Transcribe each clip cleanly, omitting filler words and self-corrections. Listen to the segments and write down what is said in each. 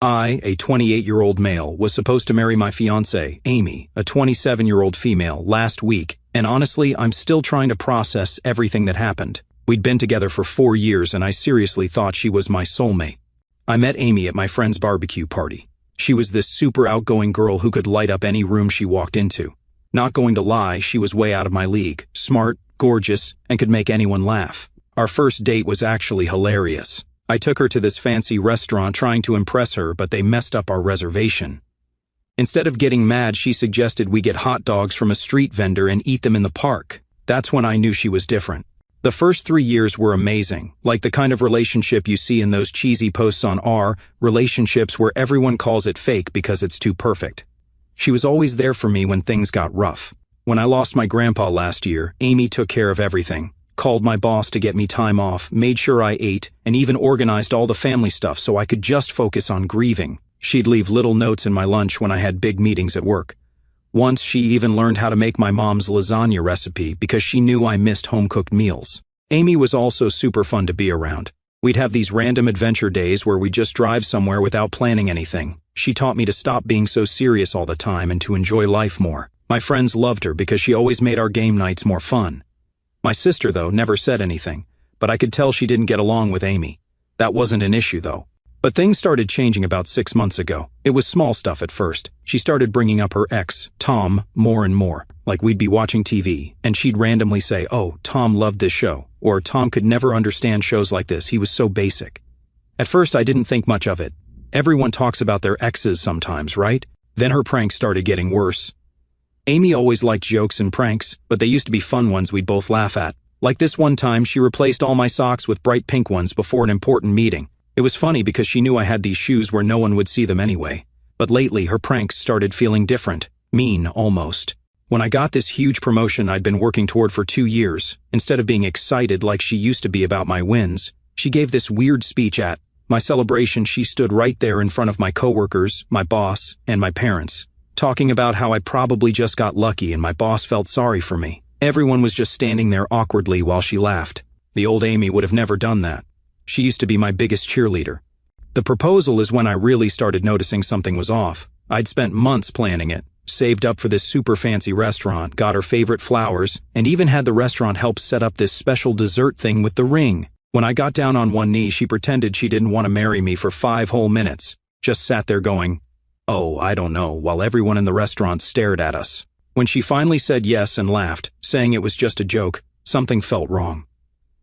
I, a 28-year-old male, was supposed to marry my fiancée, Amy, a 27-year-old female, last week, and honestly, I'm still trying to process everything that happened. We'd been together for 4 years and I seriously thought she was my soulmate. I met Amy at my friend's barbecue party. She was this super outgoing girl who could light up any room she walked into. Not going to lie, she was way out of my league, smart, gorgeous, and could make anyone laugh. Our first date was actually hilarious. I took her to this fancy restaurant trying to impress her, but they messed up our reservation. Instead of getting mad, she suggested we get hot dogs from a street vendor and eat them in the park. That's when I knew she was different. The first 3 years were amazing, like the kind of relationship you see in those cheesy posts on relationships where everyone calls it fake because it's too perfect. She was always there for me when things got rough. When I lost my grandpa last year, Amy took care of everything. Called my boss to get me time off, made sure I ate, and even organized all the family stuff so I could just focus on grieving. She'd leave little notes in my lunch when I had big meetings at work. Once she even learned how to make my mom's lasagna recipe because she knew I missed home-cooked meals. Amy was also super fun to be around. We'd have these random adventure days where we'd just drive somewhere without planning anything. She taught me to stop being so serious all the time and to enjoy life more. My friends loved her because she always made our game nights more fun. My sister, though, never said anything, but I could tell she didn't get along with Amy. That wasn't an issue, though. But things started changing about 6 months ago. It was small stuff at first. She started bringing up her ex, Tom, more and more. Like we'd be watching TV, and she'd randomly say, "Oh, Tom loved this show," or "Tom could never understand shows like this, he was so basic." At first, I didn't think much of it. Everyone talks about their exes sometimes, right? Then her pranks started getting worse. Amy always liked jokes and pranks, but they used to be fun ones we'd both laugh at. Like this one time, she replaced all my socks with bright pink ones before an important meeting. It was funny because she knew I had these shoes where no one would see them anyway. But lately, her pranks started feeling different. Mean, almost. When I got this huge promotion I'd been working toward for 2 years, instead of being excited like she used to be about my wins, she gave this weird speech at my celebration. She stood right there in front of my coworkers, my boss, and my parents, talking about how I probably just got lucky and my boss felt sorry for me. Everyone was just standing there awkwardly while she laughed. The old Amy would have never done that. She used to be my biggest cheerleader. The proposal is when I really started noticing something was off. I'd spent months planning it, saved up for this super fancy restaurant, got her favorite flowers, and even had the restaurant help set up this special dessert thing with the ring. When I got down on one knee, she pretended she didn't want to marry me for 5 whole minutes. Just sat there going, "Oh, I don't know," while everyone in the restaurant stared at us. When she finally said yes and laughed, saying it was just a joke, something felt wrong.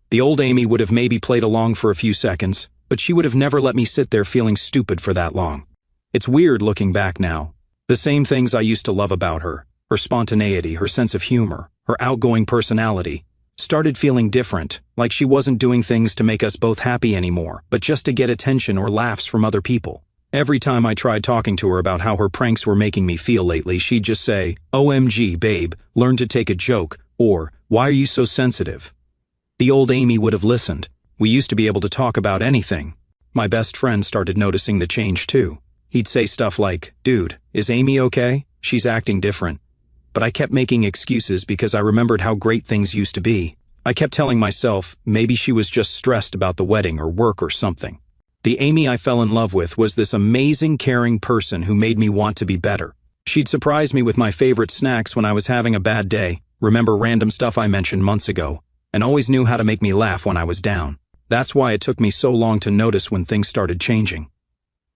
The old Amy would have maybe played along for a few seconds, but she would have never let me sit there feeling stupid for that long. It's weird looking back now. The same things I used to love about her, her spontaneity, her sense of humor, her outgoing personality, started feeling different, like she wasn't doing things to make us both happy anymore, but just to get attention or laughs from other people. Every time I tried talking to her about how her pranks were making me feel lately, she'd just say, "OMG, babe, learn to take a joke," or "Why are you so sensitive?" The old Amy would have listened. We used to be able to talk about anything. My best friend started noticing the change too. He'd say stuff like, "Dude, is Amy okay? She's acting different." But I kept making excuses because I remembered how great things used to be. I kept telling myself maybe she was just stressed about the wedding or work or something. The Amy I fell in love with was this amazing, caring person who made me want to be better. She'd surprise me with my favorite snacks when I was having a bad day, remember random stuff I mentioned months ago, and always knew how to make me laugh when I was down. That's why it took me so long to notice when things started changing.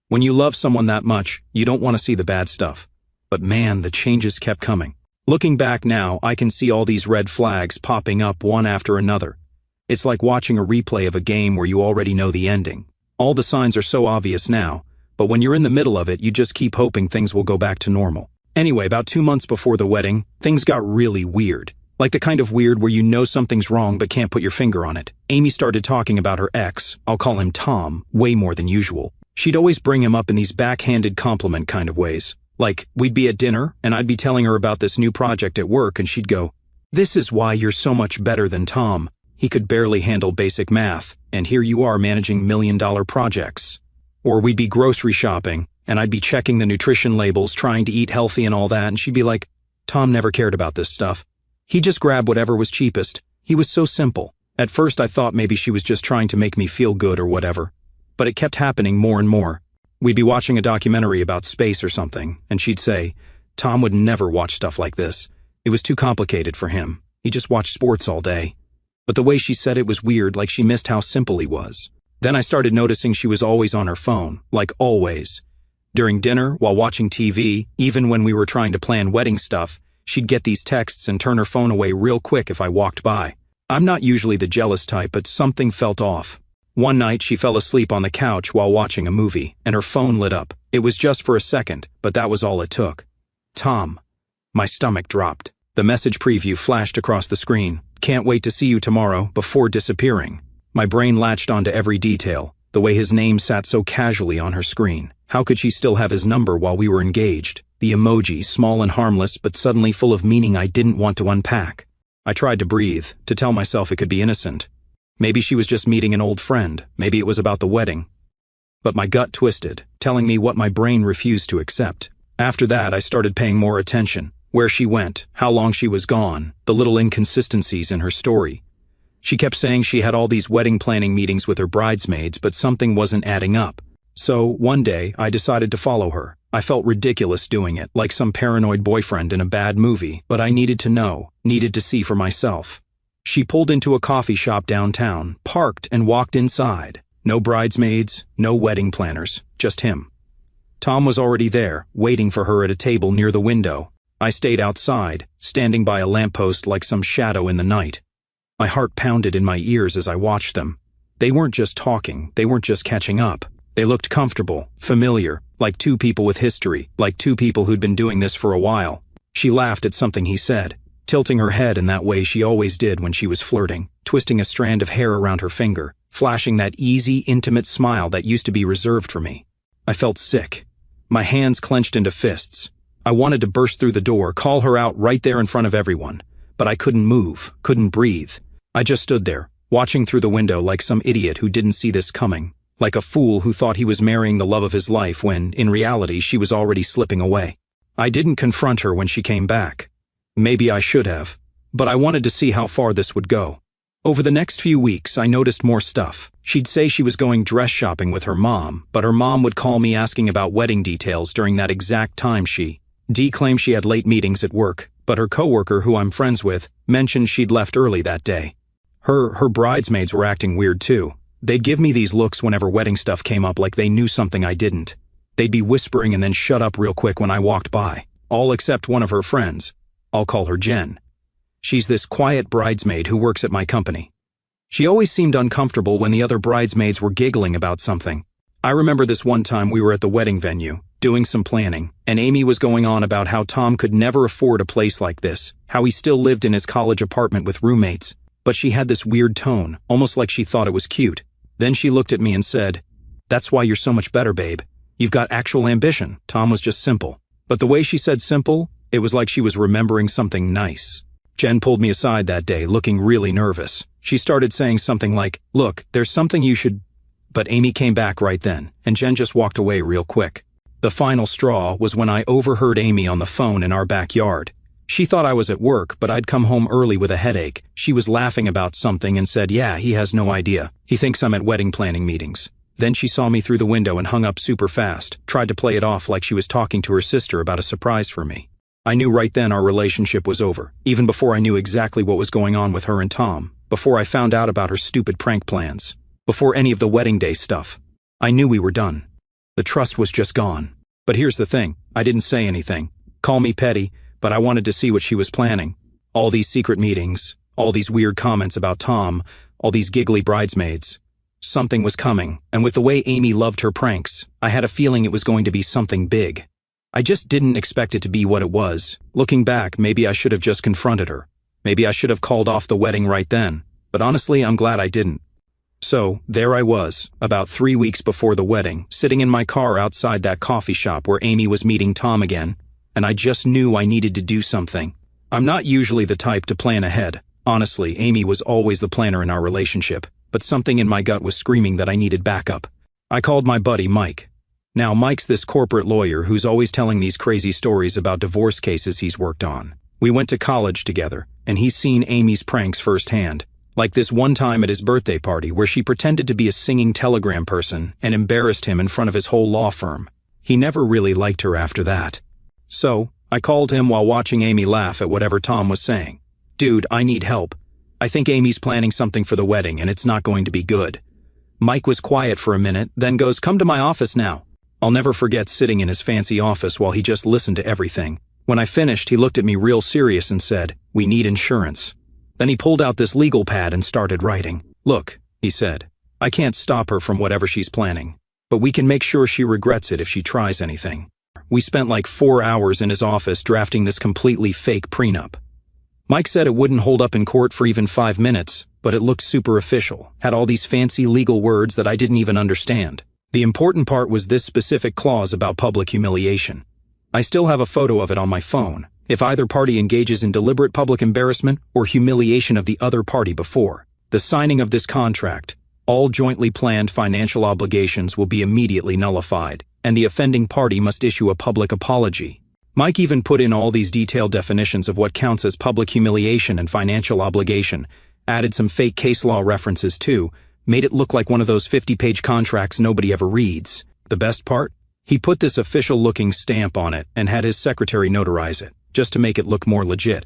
When you love someone that much, you don't want to see the bad stuff. But man, the changes kept coming. Looking back now, I can see all these red flags popping up one after another. It's like watching a replay of a game where you already know the ending. All the signs are so obvious now, but when you're in the middle of it, you just keep hoping things will go back to normal. Anyway, about 2 months before the wedding, things got really weird. Like the kind of weird where you know something's wrong but can't put your finger on it. Amy started talking about her ex, I'll call him Tom, way more than usual. She'd always bring him up in these backhanded compliment kind of ways. Like, we'd be at dinner, and I'd be telling her about this new project at work, and she'd go, "This is why you're so much better than Tom. He could barely handle basic math, and here you are managing million-dollar projects." Or we'd be grocery shopping, and I'd be checking the nutrition labels, trying to eat healthy and all that, and she'd be like, "Tom never cared about this stuff. He just grabbed whatever was cheapest. He was so simple." At first I thought maybe she was just trying to make me feel good or whatever. But it kept happening more and more. We'd be watching a documentary about space or something, and she'd say, Tom would never watch stuff like this. It was too complicated for him. He just watched sports all day. But the way she said it was weird, like she missed how simple he was. Then I started noticing she was always on her phone, like always. During dinner, while watching TV, even when we were trying to plan wedding stuff, she'd get these texts and turn her phone away real quick if I walked by. I'm not usually the jealous type, but something felt off. One night, she fell asleep on the couch while watching a movie, and her phone lit up. It was just for a second, but that was all it took. Tom. My stomach dropped. The message preview flashed across the screen. Can't wait to see you tomorrow, before disappearing. My brain latched onto every detail, the way his name sat so casually on her screen. How could she still have his number while we were engaged? The emoji, small and harmless, but suddenly full of meaning I didn't want to unpack. I tried to breathe, to tell myself it could be innocent. Maybe she was just meeting an old friend. Maybe it was about the wedding. But my gut twisted, telling me what my brain refused to accept. After that, I started paying more attention. Where she went, how long she was gone, the little inconsistencies in her story. She kept saying she had all these wedding planning meetings with her bridesmaids, but something wasn't adding up. So, one day, I decided to follow her. I felt ridiculous doing it, like some paranoid boyfriend in a bad movie, but I needed to know, needed to see for myself. She pulled into a coffee shop downtown, parked and walked inside. No bridesmaids, no wedding planners, just him. Tom was already there, waiting for her at a table near the window. I stayed outside, standing by a lamppost like some shadow in the night. My heart pounded in my ears as I watched them. They weren't just talking, they weren't just catching up. They looked comfortable, familiar, like two people with history, like two people who'd been doing this for a while. She laughed at something he said, tilting her head in that way she always did when she was flirting, twisting a strand of hair around her finger, flashing that easy, intimate smile that used to be reserved for me. I felt sick. My hands clenched into fists. I wanted to burst through the door, call her out right there in front of everyone. But I couldn't move, couldn't breathe. I just stood there, watching through the window like some idiot who didn't see this coming. Like a fool who thought he was marrying the love of his life when, in reality, she was already slipping away. I didn't confront her when she came back. Maybe I should have. But I wanted to see how far this would go. Over the next few weeks, I noticed more stuff. She'd say she was going dress shopping with her mom, but her mom would call me asking about wedding details during that exact time Dee claimed she had late meetings at work, but her coworker, who I'm friends with, mentioned she'd left early that day. Her bridesmaids were acting weird too. They'd give me these looks whenever wedding stuff came up like they knew something I didn't. They'd be whispering and then shut up real quick when I walked by. All except one of her friends. I'll call her Jen. She's this quiet bridesmaid who works at my company. She always seemed uncomfortable when the other bridesmaids were giggling about something. I remember this one time we were at the wedding venue, doing some planning, and Amy was going on about how Tom could never afford a place like this, how he still lived in his college apartment with roommates. But she had this weird tone, almost like she thought it was cute. Then she looked at me and said, "That's why you're so much better, babe. You've got actual ambition." Tom was just simple. But the way she said simple, it was like she was remembering something nice. Jen pulled me aside that day, looking really nervous. She started saying something like, "Look, there's something you should..." But Amy came back right then, and Jen just walked away real quick. The final straw was when I overheard Amy on the phone in our backyard. She thought I was at work, but I'd come home early with a headache. She was laughing about something and said, "Yeah, he has no idea. He thinks I'm at wedding planning meetings." Then she saw me through the window and hung up super fast, tried to play it off like she was talking to her sister about a surprise for me. I knew right then our relationship was over, even before I knew exactly what was going on with her and Tom, before I found out about her stupid prank plans, before any of the wedding day stuff. I knew we were done. The trust was just gone. But here's the thing, I didn't say anything. Call me petty, but I wanted to see what she was planning. All these secret meetings, all these weird comments about Tom, all these giggly bridesmaids. Something was coming, and with the way Amy loved her pranks, I had a feeling it was going to be something big. I just didn't expect it to be what it was. Looking back, maybe I should have just confronted her. Maybe I should have called off the wedding right then. But honestly, I'm glad I didn't. So, there I was, about 3 weeks before the wedding, sitting in my car outside that coffee shop where Amy was meeting Tom again, and I just knew I needed to do something. I'm not usually the type to plan ahead. Honestly, Amy was always the planner in our relationship, but something in my gut was screaming that I needed backup. I called my buddy Mike. Now, Mike's this corporate lawyer who's always telling these crazy stories about divorce cases he's worked on. We went to college together, and he's seen Amy's pranks firsthand. Like this one time at his birthday party where she pretended to be a singing telegram person and embarrassed him in front of his whole law firm. He never really liked her after that. So, I called him while watching Amy laugh at whatever Tom was saying. "Dude, I need help. I think Amy's planning something for the wedding and it's not going to be good." Mike was quiet for a minute, then goes, "Come to my office now." I'll never forget sitting in his fancy office while he just listened to everything. When I finished, he looked at me real serious and said, "We need insurance." Then he pulled out this legal pad and started writing. "Look," he said, "I can't stop her from whatever she's planning, but we can make sure she regrets it if she tries anything." We spent like 4 hours in his office drafting this completely fake prenup. Mike said it wouldn't hold up in court for even 5 minutes, but it looked super official, had all these fancy legal words that I didn't even understand. The important part was this specific clause about public humiliation. I still have a photo of it on my phone. If either party engages in deliberate public embarrassment or humiliation of the other party before the signing of this contract, all jointly planned financial obligations will be immediately nullified, and the offending party must issue a public apology. Mike even put in all these detailed definitions of what counts as public humiliation and financial obligation, added some fake case law references too, made it look like one of those 50-page contracts nobody ever reads. The best part? He put this official-looking stamp on it and had his secretary notarize it, just to make it look more legit.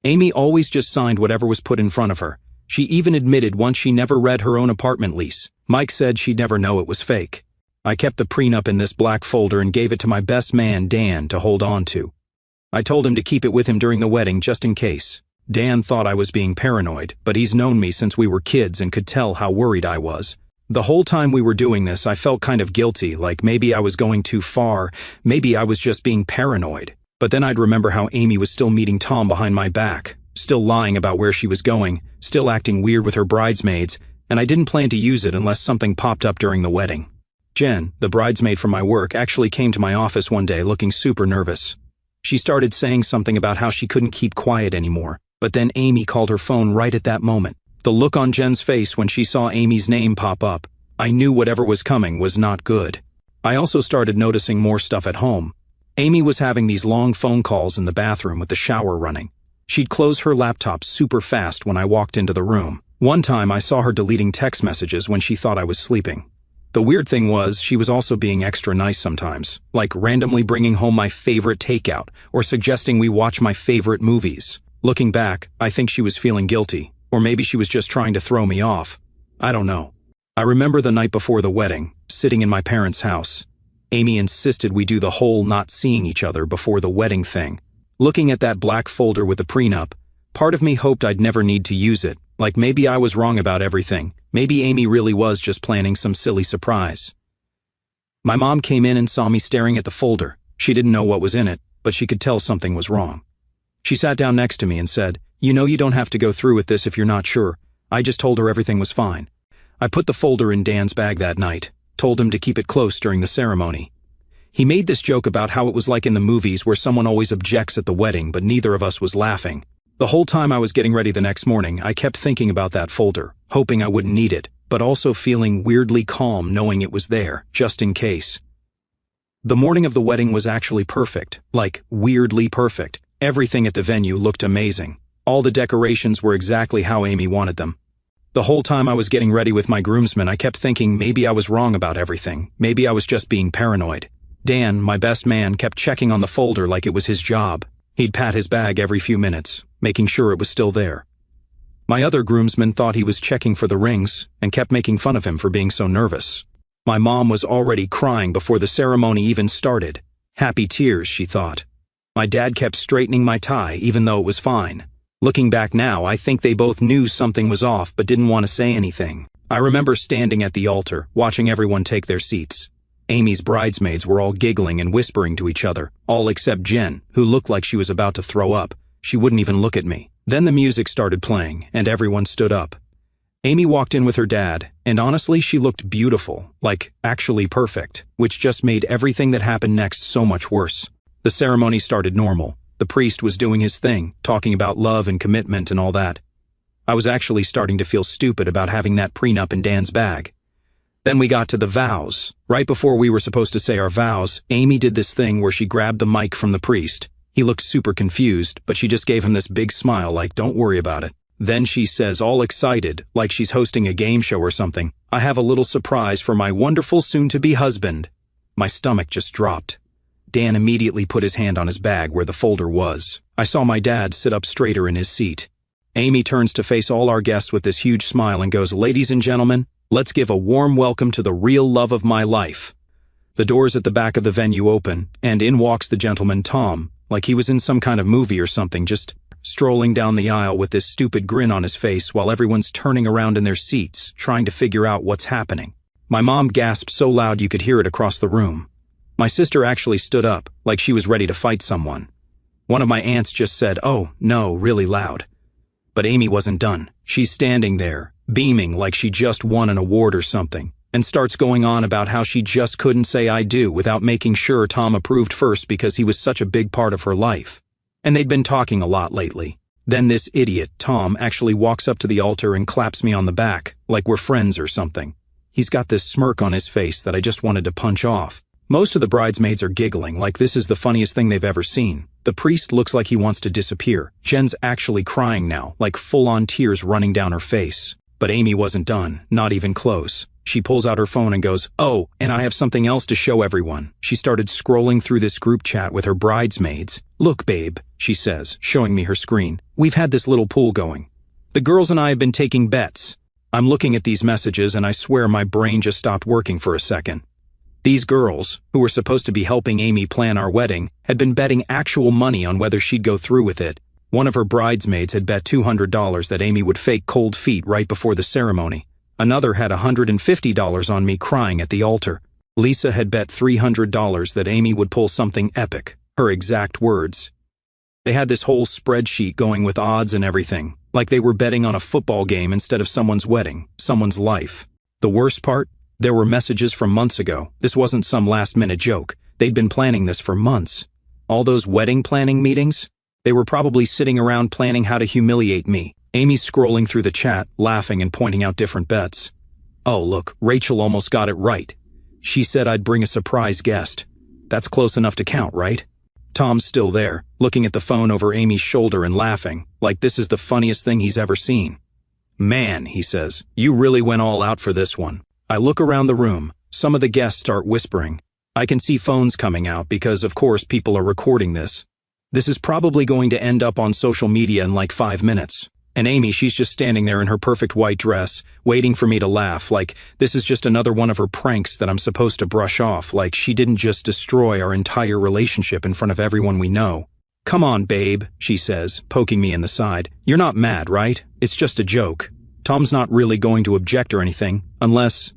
Amy always just signed whatever was put in front of her. She even admitted once she never read her own apartment lease. Mike said she'd never know it was fake. I kept the prenup in this black folder and gave it to my best man, Dan, to hold on to. I told him to keep it with him during the wedding just in case. Dan thought I was being paranoid, but he's known me since we were kids and could tell how worried I was. The whole time we were doing this, I felt kind of guilty, like maybe I was going too far, maybe I was just being paranoid. But then I'd remember how Amy was still meeting Tom behind my back, still lying about where she was going, still acting weird with her bridesmaids, and I didn't plan to use it unless something popped up during the wedding. Jen, the bridesmaid from my work, actually came to my office one day looking super nervous. She started saying something about how she couldn't keep quiet anymore, but then Amy called her phone right at that moment. The look on Jen's face when she saw Amy's name pop up, I knew whatever was coming was not good. I also started noticing more stuff at home. Amy was having these long phone calls in the bathroom with the shower running. She'd close her laptop super fast when I walked into the room. One time I saw her deleting text messages when she thought I was sleeping. The weird thing was, she was also being extra nice sometimes, like randomly bringing home my favorite takeout or suggesting we watch my favorite movies. Looking back, I think she was feeling guilty, or maybe she was just trying to throw me off. I don't know. I remember the night before the wedding, sitting in my parents' house. Amy insisted we do the whole not seeing each other before the wedding thing. Looking at that black folder with the prenup, part of me hoped I'd never need to use it, like maybe I was wrong about everything. Maybe Amy really was just planning some silly surprise. My mom came in and saw me staring at the folder. She didn't know what was in it, but she could tell something was wrong. She sat down next to me and said, "You know you don't have to go through with this if you're not sure." I just told her everything was fine. I put the folder in Dan's bag that night, told him to keep it close during the ceremony. He made this joke about how it was like in the movies where someone always objects at the wedding, but neither of us was laughing. The whole time I was getting ready the next morning, I kept thinking about that folder, hoping I wouldn't need it, but also feeling weirdly calm knowing it was there, just in case. The morning of the wedding was actually perfect, like weirdly perfect. Everything at the venue looked amazing. All the decorations were exactly how Amy wanted them. The whole time I was getting ready with my groomsmen, I kept thinking maybe I was wrong about everything. Maybe I was just being paranoid. Dan, my best man, kept checking on the folder like it was his job. He'd pat his bag every few minutes, making sure it was still there. My other groomsmen thought he was checking for the rings and kept making fun of him for being so nervous. My mom was already crying before the ceremony even started. Happy tears, she thought. My dad kept straightening my tie even though it was fine. Looking back now, I think they both knew something was off but didn't want to say anything. I remember standing at the altar, watching everyone take their seats. Amy's bridesmaids were all giggling and whispering to each other, all except Jen, who looked like she was about to throw up. She wouldn't even look at me. Then the music started playing, and everyone stood up. Amy walked in with her dad, and honestly, she looked beautiful, like actually perfect, which just made everything that happened next so much worse. The ceremony started normal. The priest was doing his thing, talking about love and commitment and all that. I was actually starting to feel stupid about having that prenup in Dan's bag. Then we got to the vows. Right before we were supposed to say our vows, Amy did this thing where she grabbed the mic from the priest. He looked super confused, but she just gave him this big smile like, "Don't worry about it." Then she says, all excited, like she's hosting a game show or something, "I have a little surprise for my wonderful soon-to-be husband." My stomach just dropped. Dan immediately put his hand on his bag where the folder was. I saw my dad sit up straighter in his seat. Amy turns to face all our guests with this huge smile and goes, "Ladies and gentlemen, let's give a warm welcome to the real love of my life." The doors at the back of the venue open, and in walks the gentleman Tom, like he was in some kind of movie or something, just strolling down the aisle with this stupid grin on his face while everyone's turning around in their seats, trying to figure out what's happening. My mom gasped so loud you could hear it across the room. My sister actually stood up, like she was ready to fight someone. One of my aunts just said, "Oh, no," really loud. But Amy wasn't done. She's standing there, beaming like she just won an award or something, and starts going on about how she just couldn't say "I do" without making sure Tom approved first because he was such a big part of her life. And they'd been talking a lot lately. Then this idiot, Tom, actually walks up to the altar and claps me on the back, like we're friends or something. He's got this smirk on his face that I just wanted to punch off. Most of the bridesmaids are giggling like this is the funniest thing they've ever seen. The priest looks like he wants to disappear. Jen's actually crying now, like full-on tears running down her face. But Amy wasn't done, not even close. She pulls out her phone and goes, "Oh, and I have something else to show everyone." She started scrolling through this group chat with her bridesmaids. "Look, babe," she says, showing me her screen. "We've had this little pool going. The girls and I have been taking bets." I'm looking at these messages and I swear my brain just stopped working for a second. These girls, who were supposed to be helping Amy plan our wedding, had been betting actual money on whether she'd go through with it. One of her bridesmaids had bet $200 that Amy would fake cold feet right before the ceremony. Another had $150 on me crying at the altar. Lisa had bet $300 that Amy would pull something epic, her exact words. They had this whole spreadsheet going with odds and everything, like they were betting on a football game instead of someone's wedding, someone's life. The worst part? There were messages from months ago. This wasn't some last-minute joke. They'd been planning this for months. All those wedding planning meetings? They were probably sitting around planning how to humiliate me. Amy's scrolling through the chat, laughing and pointing out different bets. "Oh, look, Rachel almost got it right. She said I'd bring a surprise guest. That's close enough to count, right?" Tom's still there, looking at the phone over Amy's shoulder and laughing, like this is the funniest thing he's ever seen. "Man," he says, "you really went all out for this one." I look around the room. Some of the guests start whispering. I can see phones coming out because, of course, people are recording this. This is probably going to end up on social media in like 5 minutes. And Amy, she's just standing there in her perfect white dress, waiting for me to laugh, like this is just another one of her pranks that I'm supposed to brush off, like she didn't just destroy our entire relationship in front of everyone we know. "Come on, babe," she says, poking me in the side. "You're not mad, right? It's just a joke. Tom's not really going to object or anything, unless..."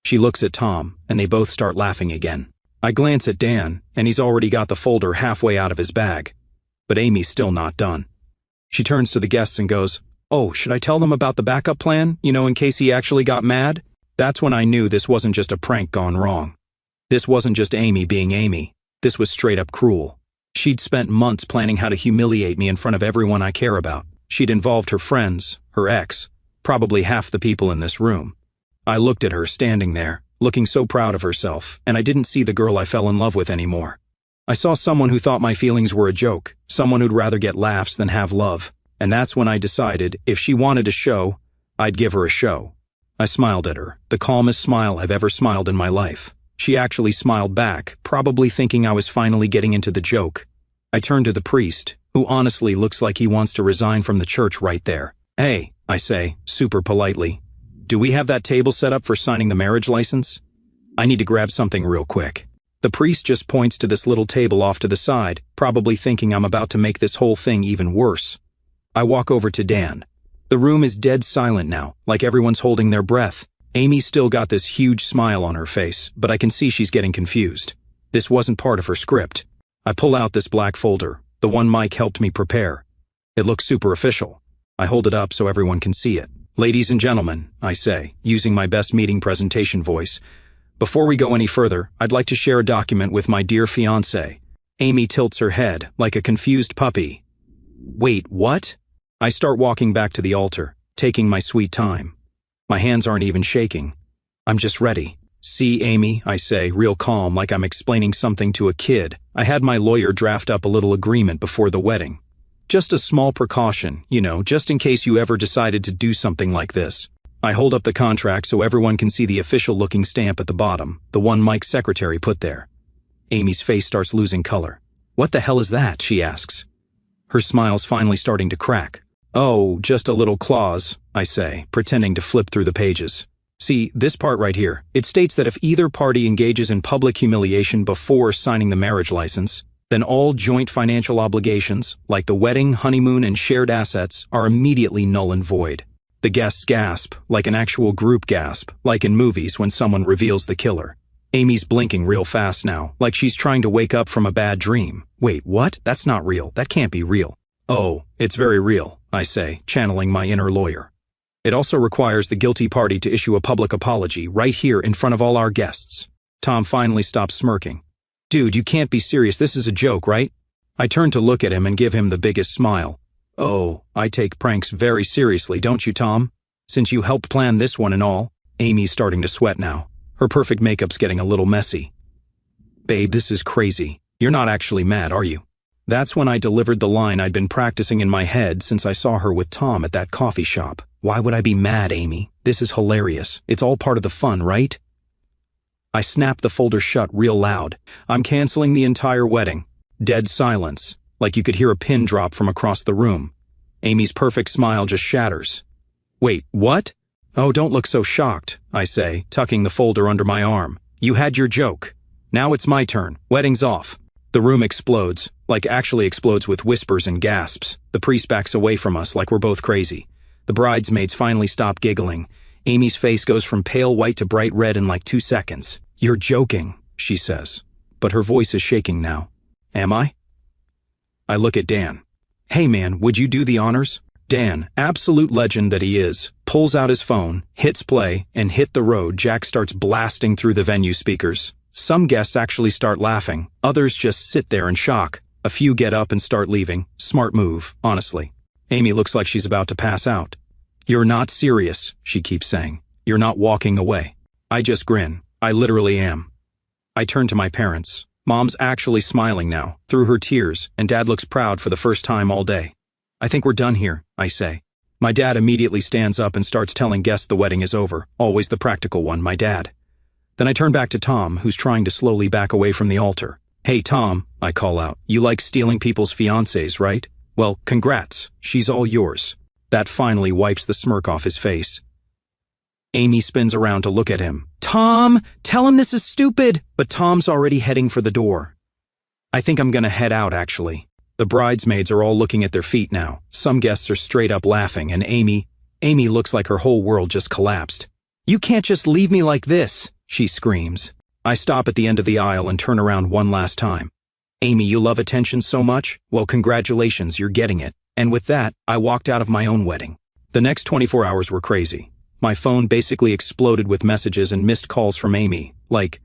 She looks at Tom, and they both start laughing again. I glance at Dan, and he's already got the folder halfway out of his bag. But Amy's still not done. She turns to the guests and goes, "Oh, should I tell them about the backup plan, in case he actually got mad?" That's when I knew this wasn't just a prank gone wrong. This wasn't just Amy being Amy. This was straight up cruel. She'd spent months planning how to humiliate me in front of everyone I care about. She'd involved her friends, her ex, probably half the people in this room. I looked at her standing there, looking so proud of herself, and I didn't see the girl I fell in love with anymore. I saw someone who thought my feelings were a joke, someone who'd rather get laughs than have love, and that's when I decided if she wanted a show, I'd give her a show. I smiled at her, the calmest smile I've ever smiled in my life. She actually smiled back, probably thinking I was finally getting into the joke. I turned to the priest, who honestly looks like he wants to resign from the church right there. "Hey," I say, super politely, "do we have that table set up for signing the marriage license? I need to grab something real quick." The priest just points to this little table off to the side, probably thinking I'm about to make this whole thing even worse. I walk over to Dan. The room is dead silent now, like everyone's holding their breath. Amy's still got this huge smile on her face, but I can see she's getting confused. This wasn't part of her script. I pull out this black folder, the one Mike helped me prepare. It looks super official. I hold it up so everyone can see it. "Ladies and gentlemen," I say, using my best meeting presentation voice, "before we go any further, I'd like to share a document with my dear fiancé." Amy tilts her head, like a confused puppy. "Wait, what?" I start walking back to the altar, taking my sweet time. My hands aren't even shaking. I'm just ready. "See, Amy," I say, real calm, like I'm explaining something to a kid. "I had my lawyer draft up a little agreement before the wedding. Just a small precaution, just in case you ever decided to do something like this. I hold up the contract so everyone can see the official-looking stamp at the bottom, the one Mike's secretary put there. Amy's face starts losing color. "What the hell is that?" she asks. Her smile's finally starting to crack. "Oh, just a little clause," I say, pretending to flip through the pages. "See, this part right here. It states that if either party engages in public humiliation before signing the marriage license, then all joint financial obligations, like the wedding, honeymoon, and shared assets, are immediately null and void." The guests gasp, like an actual group gasp, like in movies when someone reveals the killer. Amy's blinking real fast now, like she's trying to wake up from a bad dream. "Wait, what? That's not real. That can't be real." "Oh, it's very real," I say, channeling my inner lawyer. "It also requires the guilty party to issue a public apology right here in front of all our guests." Tom finally stops smirking. "Dude, you can't be serious. This is a joke, right?" I turn to look at him and give him the biggest smile. "Oh, I take pranks very seriously, don't you, Tom? Since you helped plan this one and all." Amy's starting to sweat now. Her perfect makeup's getting a little messy. "Babe, this is crazy. You're not actually mad, are you?" That's when I delivered the line I'd been practicing in my head since I saw her with Tom at that coffee shop. "Why would I be mad, Amy? This is hilarious. It's all part of the fun, right?" I snapped the folder shut real loud. "I'm canceling the entire wedding." Dead silence, like you could hear a pin drop from across the room. Amy's perfect smile just shatters. "Wait, what?" "Oh, don't look so shocked," I say, tucking the folder under my arm. "You had your joke. Now it's my turn. Wedding's off." The room explodes, like actually explodes with whispers and gasps. The priest backs away from us like we're both crazy. The bridesmaids finally stop giggling. Amy's face goes from pale white to bright red in like 2 seconds. "You're joking," she says, but her voice is shaking now. "Am I?" I look at Dan. "Hey man, would you do the honors?" Dan, absolute legend that he is, pulls out his phone, hits play, and Hit the Road Jack starts blasting through the venue speakers. Some guests actually start laughing, others just sit there in shock. A few get up and start leaving. Smart move, honestly. Amy looks like she's about to pass out. "You're not serious," she keeps saying. "You're not walking away." I just grin. I literally am. I turn to my parents. Mom's actually smiling now, through her tears, and Dad looks proud for the first time all day. "I think we're done here," I say. My dad immediately stands up and starts telling guests the wedding is over. Always the practical one, my dad. Then I turn back to Tom, who's trying to slowly back away from the altar. "Hey Tom," I call out, "you like stealing people's fiancés, right? Well, congrats. She's all yours." That finally wipes the smirk off his face. Amy spins around to look at him. "Tom, tell him this is stupid!" But Tom's already heading for the door. I think I'm gonna head out, actually. The bridesmaids are all looking at their feet now. Some guests are straight up laughing, and Amy looks like her whole world just collapsed. "You can't just leave me like this," she screams. I stop at the end of the aisle and turn around one last time. "Amy, you love attention so much? Well, congratulations, you're getting it." And with that, I walked out of my own wedding. The next 24 hours were crazy. My phone basically exploded with messages and missed calls from Amy. Like,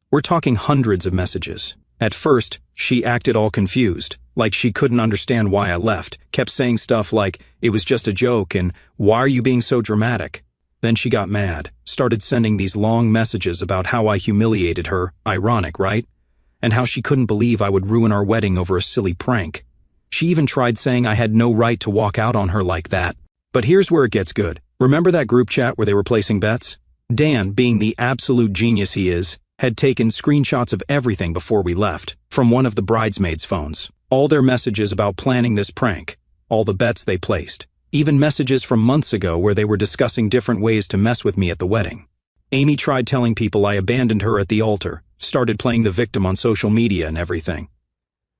we're talking hundreds of messages. At first, she acted all confused, like she couldn't understand why I left, kept saying stuff like, "It was just a joke," and "Why are you being so dramatic?" Then she got mad, started sending these long messages about how I humiliated her, ironic, right? And how she couldn't believe I would ruin our wedding over a silly prank. She even tried saying I had no right to walk out on her like that. But here's where it gets good. Remember that group chat where they were placing bets? Dan, being the absolute genius he is, had taken screenshots of everything before we left, from one of the bridesmaids' phones. All their messages about planning this prank, all the bets they placed, even messages from months ago where they were discussing different ways to mess with me at the wedding. Amy tried telling people I abandoned her at the altar, started playing the victim on social media and everything.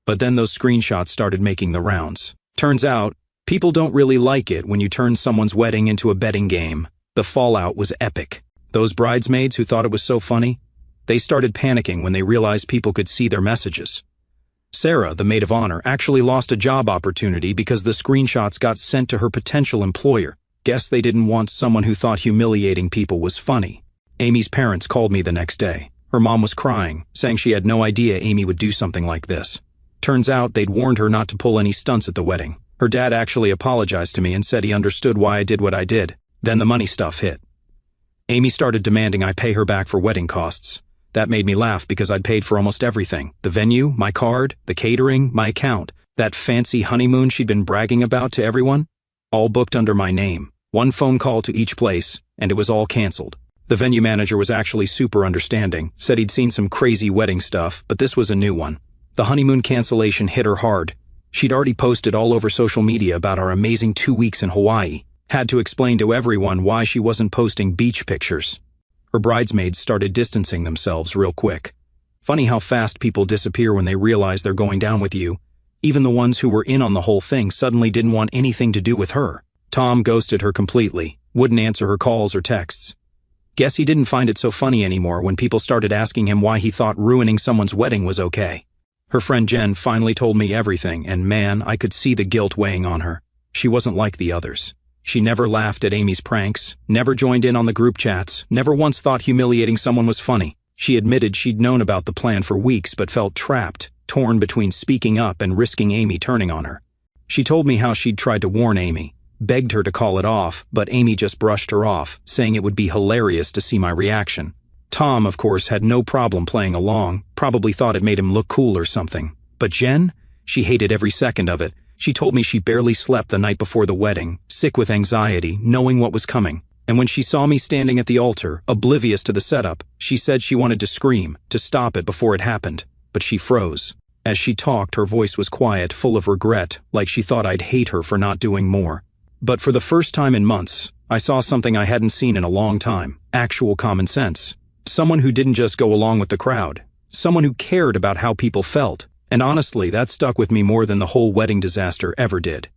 But then those screenshots started making the rounds. Turns out, people don't really like it when you turn someone's wedding into a betting game. The fallout was epic. Those bridesmaids who thought it was so funny, they started panicking when they realized people could see their messages. Sarah, the maid of honor, actually lost a job opportunity because the screenshots got sent to her potential employer. Guess they didn't want someone who thought humiliating people was funny. Amy's parents called me the next day. Her mom was crying, saying she had no idea Amy would do something like this. Turns out they'd warned her not to pull any stunts at the wedding. Her dad actually apologized to me and said he understood why I did what I did. Then the money stuff hit. Amy started demanding I pay her back for wedding costs. That made me laugh because I'd paid for almost everything. The venue, my card, the catering, my account. That fancy honeymoon she'd been bragging about to everyone? All booked under my name. One phone call to each place, and it was all canceled. The venue manager was actually super understanding, said he'd seen some crazy wedding stuff, but this was a new one. The honeymoon cancellation hit her hard. She'd already posted all over social media about our amazing 2 weeks in Hawaii. Had to explain to everyone why she wasn't posting beach pictures. Her bridesmaids started distancing themselves real quick. Funny how fast people disappear when they realize they're going down with you. Even the ones who were in on the whole thing suddenly didn't want anything to do with her. Tom ghosted her completely, wouldn't answer her calls or texts. Guess he didn't find it so funny anymore when people started asking him why he thought ruining someone's wedding was okay. Her friend Jen finally told me everything, and man, I could see the guilt weighing on her. She wasn't like the others. She never laughed at Amy's pranks, never joined in on the group chats, never once thought humiliating someone was funny. She admitted she'd known about the plan for weeks but felt trapped, torn between speaking up and risking Amy turning on her. She told me how she'd tried to warn Amy, begged her to call it off, but Amy just brushed her off, saying it would be hilarious to see my reaction. Tom, of course, had no problem playing along, probably thought it made him look cool or something. But Jen? She hated every second of it. She told me she barely slept the night before the wedding, sick with anxiety, knowing what was coming. And when she saw me standing at the altar, oblivious to the setup, she said she wanted to scream, to stop it before it happened. But she froze. As she talked, her voice was quiet, full of regret, like she thought I'd hate her for not doing more. But for the first time in months, I saw something I hadn't seen in a long time. Actual common sense. Someone who didn't just go along with the crowd. Someone who cared about how people felt. And honestly, that stuck with me more than the whole wedding disaster ever did.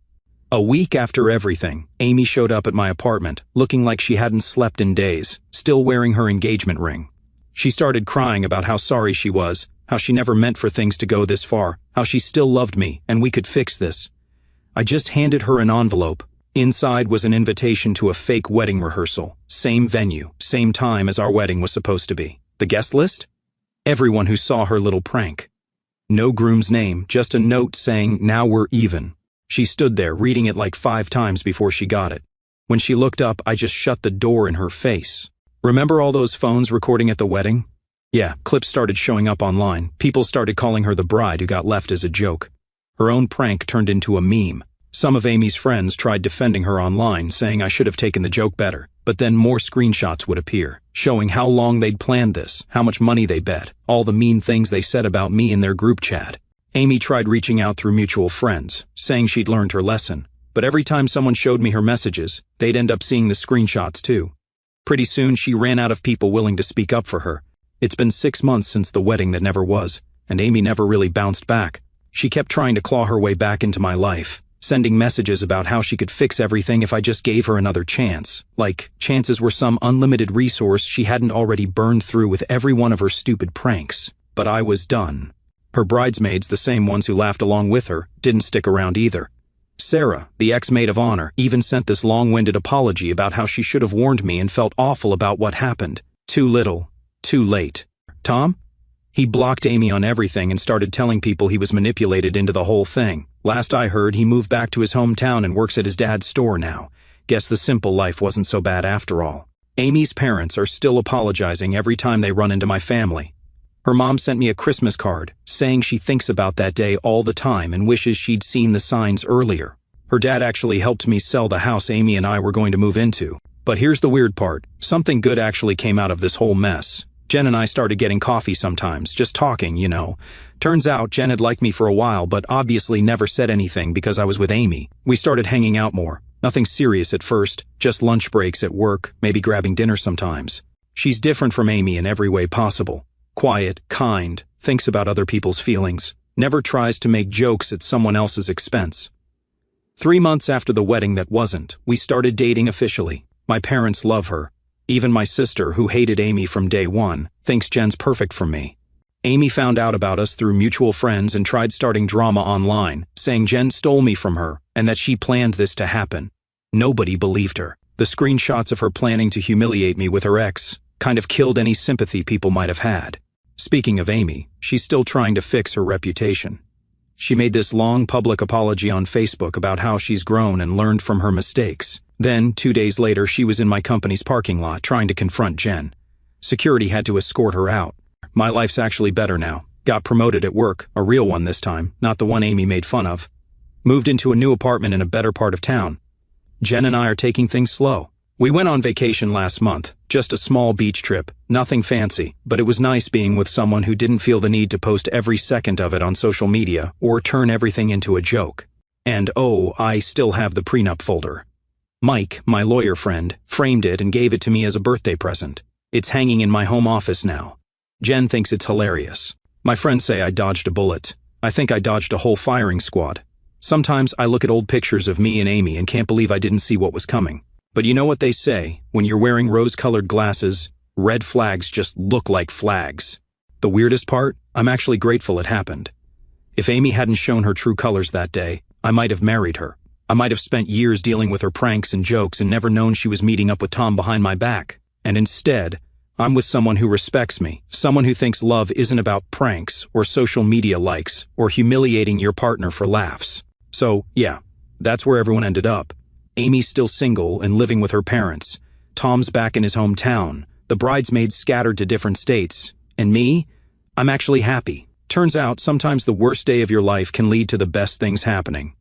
A week after everything, Amy showed up at my apartment, looking like she hadn't slept in days, still wearing her engagement ring. She started crying about how sorry she was, how she never meant for things to go this far, how she still loved me, and we could fix this. I just handed her an envelope. Inside was an invitation to a fake wedding rehearsal. Same venue, same time as our wedding was supposed to be. The guest list? Everyone who saw her little prank. No groom's name, just a note saying, "Now we're even." She stood there, reading it like 5 times before she got it. When she looked up, I just shut the door in her face. Remember all those phones recording at the wedding? Yeah, clips started showing up online. People started calling her the bride who got left as a joke. Her own prank turned into a meme. Some of Amy's friends tried defending her online, saying I should have taken the joke better. But then more screenshots would appear, showing how long they'd planned this, how much money they bet, all the mean things they said about me in their group chat. Amy tried reaching out through mutual friends, saying she'd learned her lesson. But every time someone showed me her messages, they'd end up seeing the screenshots too. Pretty soon she ran out of people willing to speak up for her. It's been 6 months since the wedding that never was, and Amy never really bounced back. She kept trying to claw her way back into my life, sending messages about how she could fix everything if I just gave her another chance. Like, chances were some unlimited resource she hadn't already burned through with every one of her stupid pranks. But I was done. Her bridesmaids, the same ones who laughed along with her, didn't stick around either. Sarah, the ex-maid of honor, even sent this long-winded apology about how she should have warned me and felt awful about what happened. Too little, too late. Tom? He blocked Amy on everything and started telling people he was manipulated into the whole thing. Last I heard, he moved back to his hometown and works at his dad's store now. Guess the simple life wasn't so bad after all. Amy's parents are still apologizing every time they run into my family. Her mom sent me a Christmas card, saying she thinks about that day all the time and wishes she'd seen the signs earlier. Her dad actually helped me sell the house Amy and I were going to move into. But here's the weird part. Something good actually came out of this whole mess. Jen and I started getting coffee sometimes, just talking, you know. Turns out Jen had liked me for a while, but obviously never said anything because I was with Amy. We started hanging out more. Nothing serious at first, just lunch breaks at work, maybe grabbing dinner sometimes. She's different from Amy in every way possible. Quiet, kind, thinks about other people's feelings, never tries to make jokes at someone else's expense. 3 months after the wedding that wasn't, we started dating officially. My parents love her. Even my sister, who hated Amy from day one, thinks Jen's perfect for me. Amy found out about us through mutual friends and tried starting drama online, saying Jen stole me from her and that she planned this to happen. Nobody believed her. The screenshots of her planning to humiliate me with her ex kind of killed any sympathy people might have had. Speaking of Amy, she's still trying to fix her reputation. She made this long public apology on Facebook about how she's grown and learned from her mistakes. Then, 2 days later, she was in my company's parking lot trying to confront Jen. Security had to escort her out. My life's actually better now. Got promoted at work, a real one this time, not the one Amy made fun of. Moved into a new apartment in a better part of town. Jen and I are taking things slow. We went on vacation last month, just a small beach trip, nothing fancy, but it was nice being with someone who didn't feel the need to post every second of it on social media or turn everything into a joke. And oh, I still have the prenup folder. Mike, my lawyer friend, framed it and gave it to me as a birthday present. It's hanging in my home office now. Jen thinks it's hilarious. My friends say I dodged a bullet. I think I dodged a whole firing squad. Sometimes I look at old pictures of me and Amy and can't believe I didn't see what was coming. But you know what they say, when you're wearing rose-colored glasses, red flags just look like flags. The weirdest part? I'm actually grateful it happened. If Amy hadn't shown her true colors that day, I might have married her. I might have spent years dealing with her pranks and jokes and never known she was meeting up with Tom behind my back. And instead, I'm with someone who respects me, someone who thinks love isn't about pranks or social media likes or humiliating your partner for laughs. So, yeah, that's where everyone ended up. Amy's still single and living with her parents. Tom's back in his hometown. The bridesmaids scattered to different states. And me? I'm actually happy. Turns out, sometimes the worst day of your life can lead to the best things happening.